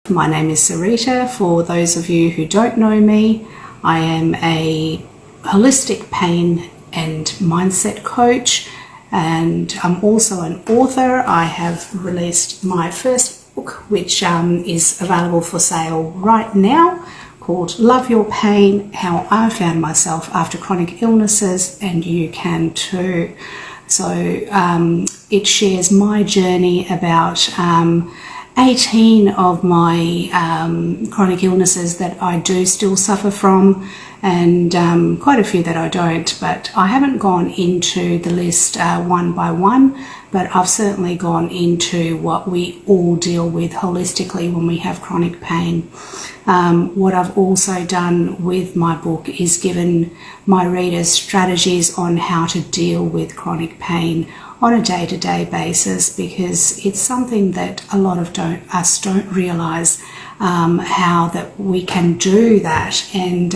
My name is Sarita. For those of you who don't know me, I am a holistic pain and mindset coach, and I'm also an author. I have released my first book, which is available for sale right now, called Love Your Pain, How I Found Myself After Chronic Illnesses, and you can too. So it shares my journey about 18 of my chronic illnesses that I do still suffer from, and quite a few that I don't, but I haven't gone into the list one by one, but I've certainly gone into what we all deal with holistically when we have chronic pain. What I've also done with my book is given my readers strategies on how to deal with chronic pain on a day-to-day basis, because it's something that a lot of us don't realise how that we can do that, and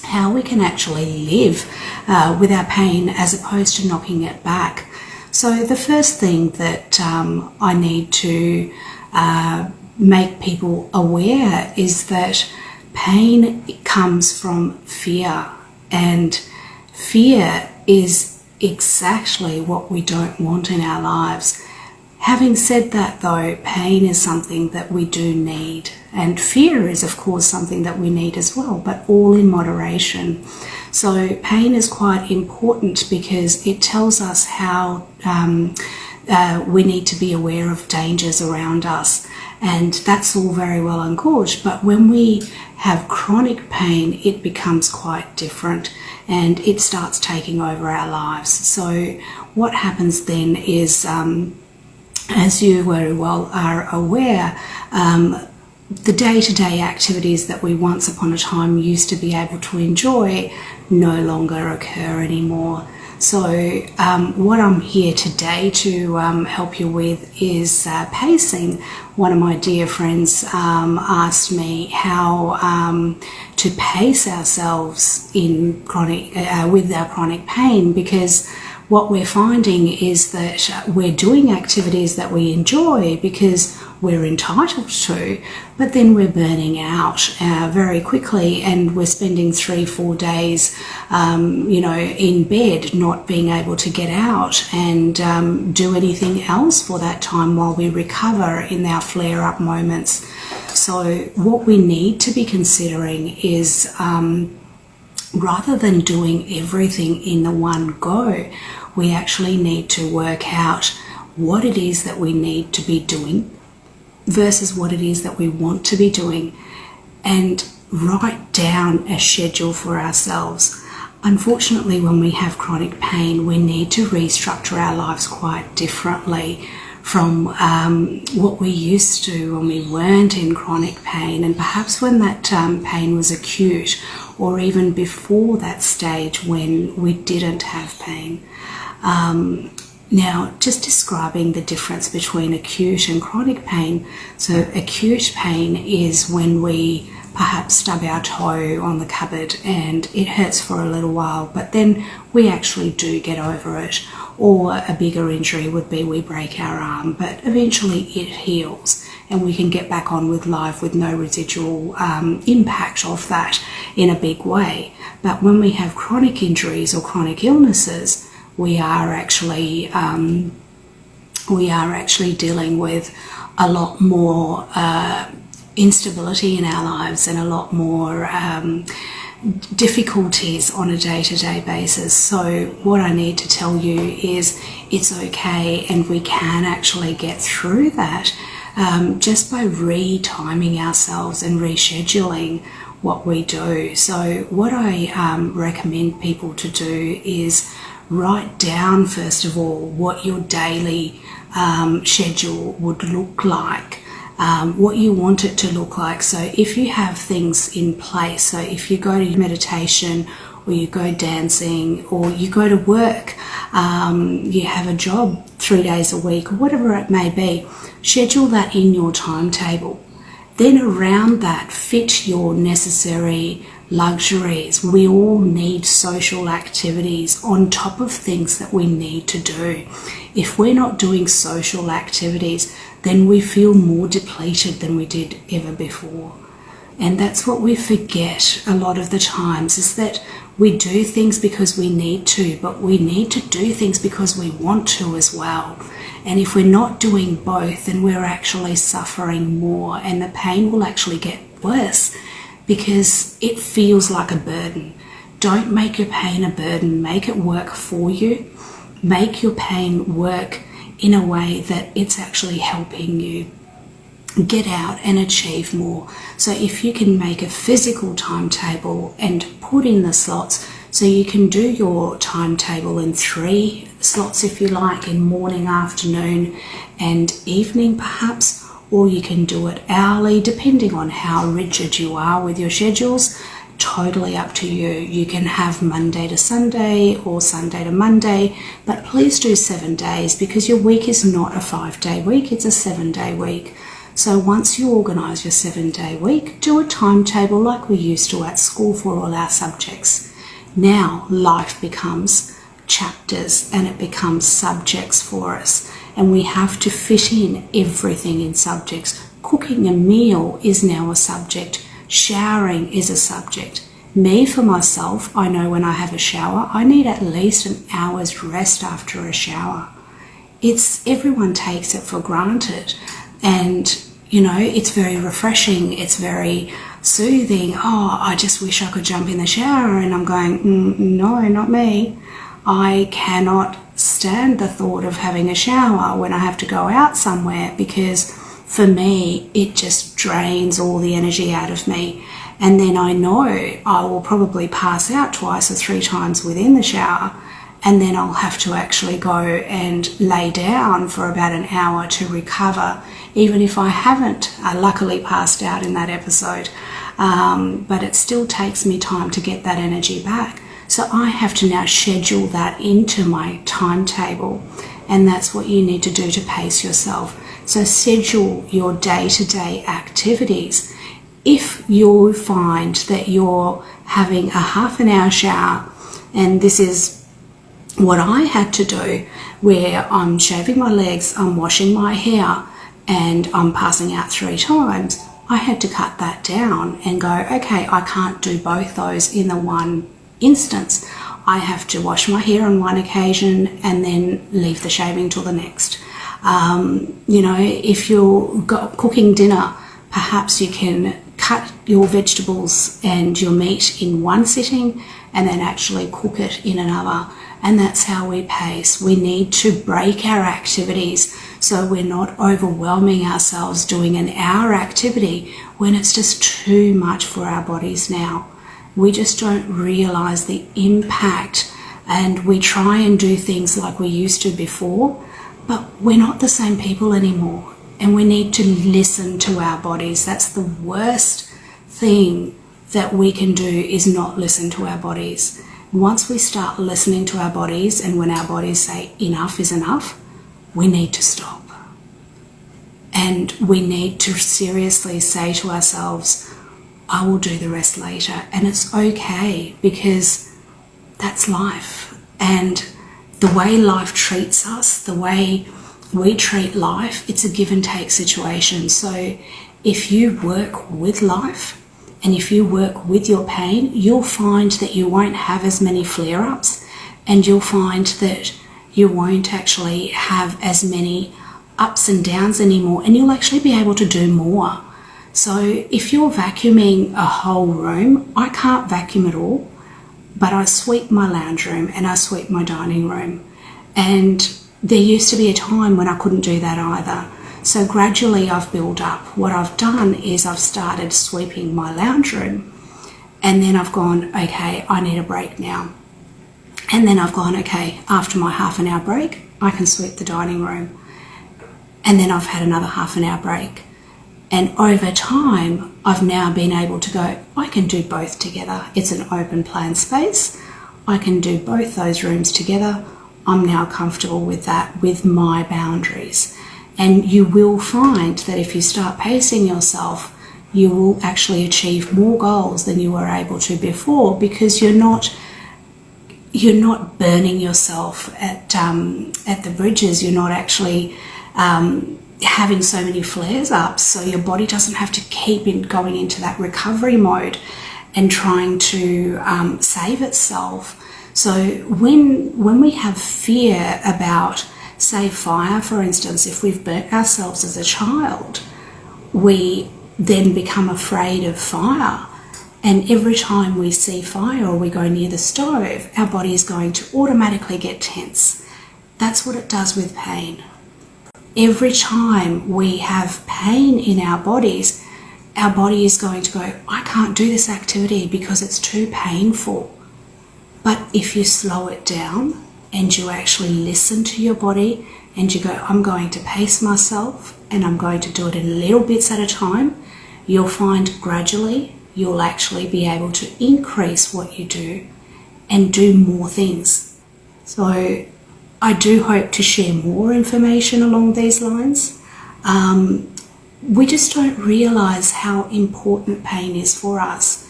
how we can actually live with our pain as opposed to knocking it back. So the first thing that I need to make people aware is that pain comes from fear, and fear is exactly what we don't want in our lives. Having said that though, pain is something that we do need, and fear is of course something that we need as well, but all in moderation. So pain is quite important because it tells us how we need to be aware of dangers around us, and that's all very well and good, but when we have chronic pain it becomes quite different and it starts taking over our lives. So what happens then is, as you very well are aware, the day-to-day activities that we once upon a time used to be able to enjoy no longer occur anymore. So what I'm here today to help you with is pacing. One of my dear friends asked me how to pace ourselves in with our chronic pain, because what we're finding is that we're doing activities that we enjoy because we're entitled to, but then we're burning out very quickly, and we're spending 3-4 days in bed, not being able to get out and do anything else for that time while we recover in our flare-up moments. So what we need to be considering is, rather than doing everything in the one go, we actually need to work out what it is that we need to be doing versus what it is that we want to be doing, and write down a schedule for ourselves. Unfortunately, when we have chronic pain, we need to restructure our lives quite differently from what we used to when we weren't in chronic pain, and perhaps when that pain was acute, or even before that stage when we didn't have pain. Now, just describing the difference between acute and chronic pain. So acute pain is when we perhaps stub our toe on the cupboard and it hurts for a little while, but then we actually do get over it. Or a bigger injury would be we break our arm, but eventually it heals and we can get back on with life with no residual impact of that in a big way. But when we have chronic injuries or chronic illnesses, we are actually dealing with a lot more instability in our lives and a lot more difficulties on a day-to-day basis. So what I need to tell you is it's okay, and we can actually get through that just by retiming ourselves and rescheduling what we do. So what I recommend people to do is write down, first of all, what your daily schedule would look like, what you want it to look like. So if you have things in place, so if you go to meditation, or you go dancing, or you go to work, you have a job 3 days a week, or whatever it may be, schedule that in your timetable. Then around that, fit your necessary luxuries. We all need social activities on top of things that we need to do. If we're not doing social activities, then we feel more depleted than we did ever before. And that's what we forget a lot of the times, is that we do things because we need to, but we need to do things because we want to as well. And if we're not doing both, then we're actually suffering more, and the pain will actually get worse because it feels like a burden. Don't make your pain a burden. Make it work for you. Make your pain work in a way that it's actually helping you get out and achieve more. So if you can make a physical timetable and put in the slots, so you can do your timetable in 3 slots if you like, in morning, afternoon and evening perhaps, or you can do it hourly depending on how rigid you are with your schedules. Totally up to you. You can have Monday to Sunday or Sunday to Monday, but please do 7 days, because your week is not a 5-day week, it's a 7-day week. So once you organise your 7-day week, do a timetable like we used to at school for all our subjects. Now life becomes chapters and it becomes subjects for us, and we have to fit in everything in subjects. Cooking a meal is now a subject. Showering is a subject. Me, for myself, I know when I have a shower, I need at least an hour's rest after a shower. Everyone takes it for granted, and it's very refreshing, it's very soothing. Oh, I just wish I could jump in the shower, and I'm going, no, not me. I cannot stand the thought of having a shower when I have to go out somewhere, because for me, it just drains all the energy out of me. And then I know I will probably pass out 2 or 3 times within the shower, and then I'll have to actually go and lay down for about an hour to recover, even if I haven't luckily passed out in that episode. But it still takes me time to get that energy back. So I have to now schedule that into my timetable, and that's what you need to do to pace yourself. So schedule your day-to-day activities. If you find that you're having a half an hour shower, and this is what I had to do, where I'm shaving my legs, I'm washing my hair, and I'm passing out 3 times, I had to cut that down and go, okay, I can't do both those in the one instance. I have to wash my hair on one occasion and then leave the shaving till the next. If you're cooking dinner, perhaps you can cut your vegetables and your meat in one sitting and then actually cook it in another. And that's how we pace. We need to break our activities so we're not overwhelming ourselves doing an hour activity when it's just too much for our bodies now. We just don't realise the impact, and we try and do things like we used to before, but we're not the same people anymore, and we need to listen to our bodies. That's the worst thing that we can do, is not listen to our bodies. Once we start listening to our bodies, and when our bodies say enough is enough, we need to stop. And we need to seriously say to ourselves, I will do the rest later. And it's okay, because that's life. And the way life treats us, the way we treat life, it's a give and take situation. So if you work with life, and if you work with your pain, you'll find that you won't have as many flare-ups, and you'll find that you won't actually have as many ups and downs anymore, and you'll actually be able to do more. So if you're vacuuming a whole room, I can't vacuum it all, but I sweep my lounge room and I sweep my dining room. And there used to be a time when I couldn't do that either. So gradually I've built up. What I've done is I've started sweeping my lounge room, and then I've gone, okay, I need a break now. And then I've gone, okay, after my half an hour break, I can sweep the dining room. And then I've had another half an hour break. And over time, I've now been able to go, I can do both together. It's an open plan space. I can do both those rooms together. I'm now comfortable with that, with my boundaries. And you will find that if you start pacing yourself, you will actually achieve more goals than you were able to before, because you're not burning yourself at the bridges. You're not actually having so many flares ups, so your body doesn't have to keep going into that recovery mode and trying to save itself. So when we have fear about, say, fire, for instance, if we've burnt ourselves as a child, we then become afraid of fire. And every time we see fire or we go near the stove, our body is going to automatically get tense. That's what it does with pain. Every time we have pain in our bodies, our body is going to go, I can't do this activity because it's too painful. But if you slow it down and you actually listen to your body and you go, I'm going to pace myself and I'm going to do it in little bits at a time, you'll find gradually you'll actually be able to increase what you do and do more things. So I do hope to share more information along these lines. We just don't realise how important pain is for us.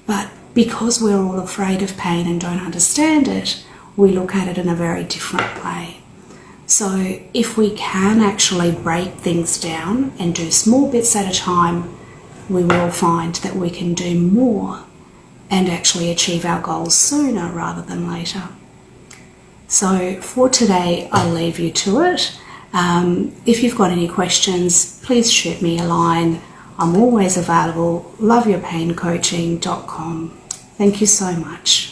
But because we're all afraid of pain and don't understand it, we look at it in a very different way. So if we can actually break things down and do small bits at a time, we will find that we can do more and actually achieve our goals sooner rather than later. So for today, I'll leave you to it. If you've got any questions, please shoot me a line. I'm always available. loveyourpaincoaching.com. Thank you so much.